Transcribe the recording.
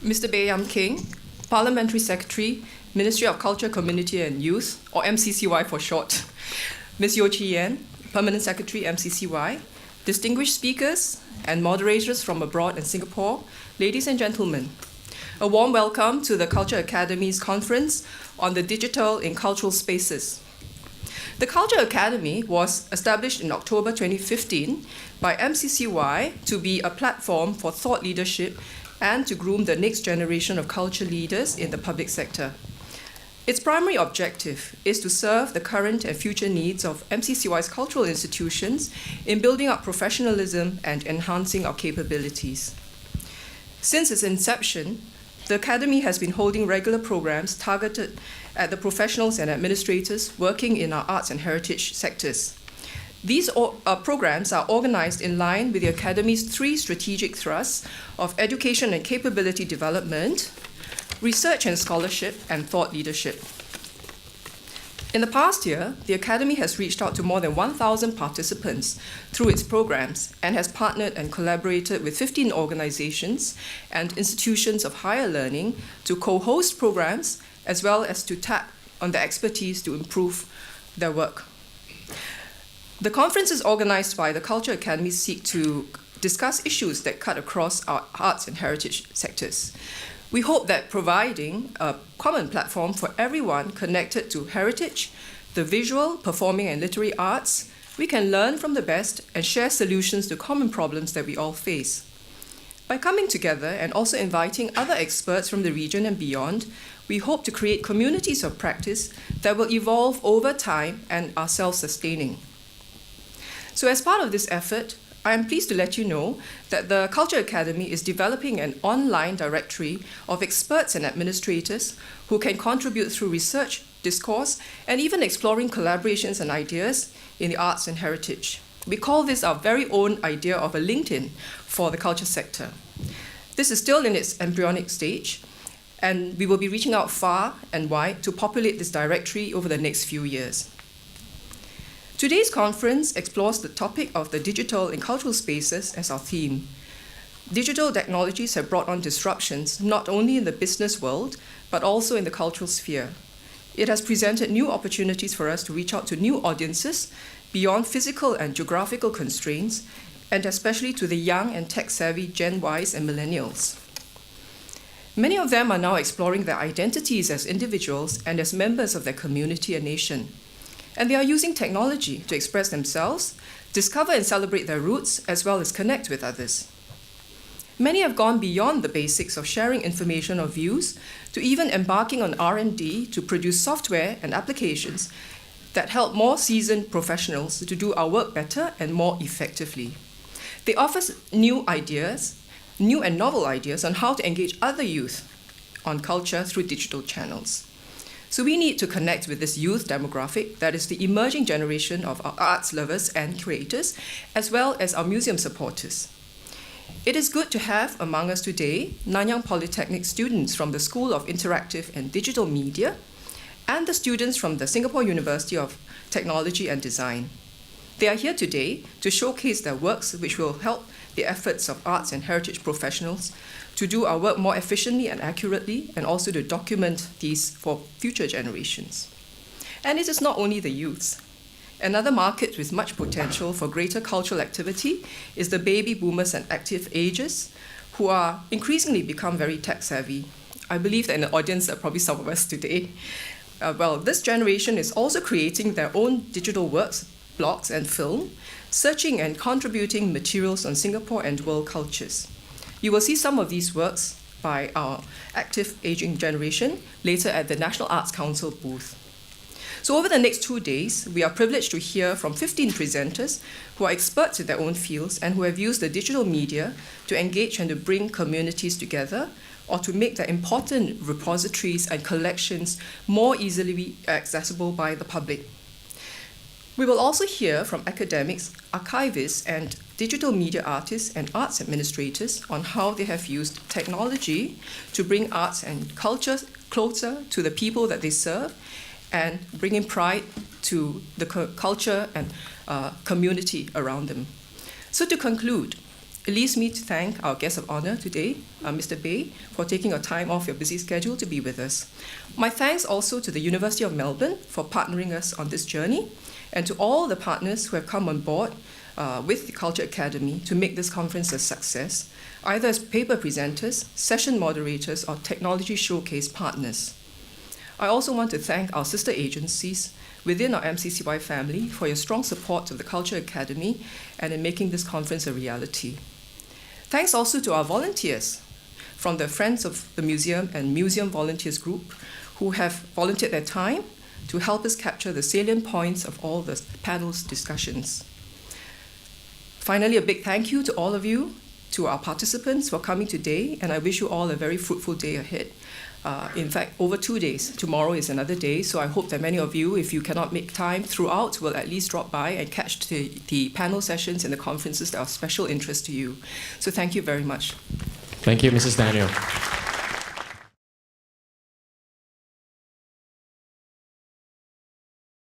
Mr. Bae Yam King, Parliamentary Secretary, Ministry of Culture, Community and Youth, or MCCY for short. Ms. Yo Chi Yen, Permanent Secretary, MCCY, distinguished speakers and moderators from abroad and Singapore, ladies and gentlemen, a warm welcome to the Culture Academy's conference on the digital in cultural spaces. The Culture Academy was established in October 2015 by MCCY to be a platform for thought leadership and to groom the next generation of culture leaders in the public sector. Its primary objective is to serve the current and future needs of MCCY's cultural institutions in building up professionalism and enhancing our capabilities. Since its inception, the Academy has been holding regular programs targeted at the professionals and administrators working in our arts and heritage sectors. These programs are organized in line with the Academy's three strategic thrusts of education and capability development, research and scholarship, and thought leadership. In the past year, the Academy has reached out to more than 1,000 participants through its programs and has partnered and collaborated with 15 organizations and institutions of higher learning to co-host programs as well as to tap on their expertise to improve their work. The conferences organized by the Culture Academy seek to discuss issues that cut across our arts and heritage sectors. We hope that providing a common platform for everyone connected to heritage, the visual, performing, and literary arts, we can learn from the best and share solutions to common problems that we all face. By coming together and also inviting other experts from the region and beyond, we hope to create communities of practice that will evolve over time and are self-sustaining. So as part of this effort, I am pleased to let you know that the Culture Academy is developing an online directory of experts and administrators who can contribute through research, discourse, and even exploring collaborations and ideas in the arts and heritage. We call this our very own idea of a LinkedIn for the culture sector. This is still in its embryonic stage, and we will be reaching out far and wide to populate this directory over the next few years. Today's conference explores the topic of the digital in cultural spaces as our theme. Digital technologies have brought on disruptions not only in the business world, but also in the cultural sphere. It has presented new opportunities for us to reach out to new audiences beyond physical and geographical constraints, and especially to the young and tech-savvy Gen Ys and millennials. Many of them are now exploring their identities as individuals and as members of their community and nation. And they are using technology to express themselves, discover and celebrate their roots, as well as connect with others. Many have gone beyond the basics of sharing information or views to even embarking on R&D to produce software and applications that help more seasoned professionals to do our work better and more effectively. They offer new and novel ideas on how to engage other youth on culture through digital channels. So we need to connect with this youth demographic, that is the emerging generation of our arts lovers and creators, as well as our museum supporters. It is good to have among us today Nanyang Polytechnic students from the School of Interactive and Digital Media and the students from the Singapore University of Technology and Design. They are here today to showcase their works which will help the efforts of arts and heritage professionals to do our work more efficiently and accurately, and also to document these for future generations. And it is not only the youths. Another market with much potential for greater cultural activity is the baby boomers and active ages, who are increasingly become very tech-savvy. I believe that in the audience are probably some of us today. This generation is also creating their own digital works, blogs, and film, searching and contributing materials on Singapore and world cultures. You will see some of these works by our active aging generation later at the National Arts Council booth. So over the next 2 days, we are privileged to hear from 15 presenters who are experts in their own fields and who have used the digital media to engage and to bring communities together or to make their important repositories and collections more easily accessible by the public. We will also hear from academics, archivists, and digital media artists and arts administrators on how they have used technology to bring arts and culture closer to the people that they serve and bringing pride to the culture and community around them. So to conclude, It leaves me to thank our guest of honor today, Mr. Bay, for taking a time off your busy schedule to be with us. My thanks also to the University of Melbourne for partnering us on this journey, and to all the partners who have come on board with the Culture Academy to make this conference a success, either as paper presenters, session moderators, or technology showcase partners. I also want to thank our sister agencies within our MCCY family for your strong support of the Culture Academy and in making this conference a reality. Thanks also to our volunteers from the Friends of the Museum and Museum Volunteers Group who have volunteered their time to help us capture the salient points of all the panel's discussions. Finally, a big thank you to all of you, to our participants for coming today, and I wish you all a very fruitful day ahead. In fact, over 2 days. Tomorrow is another day, so I hope that many of you, if you cannot make time throughout, will at least drop by and catch the panel sessions and the conferences that are of special interest to you. So thank you very much. Thank you, Mrs. Daniel.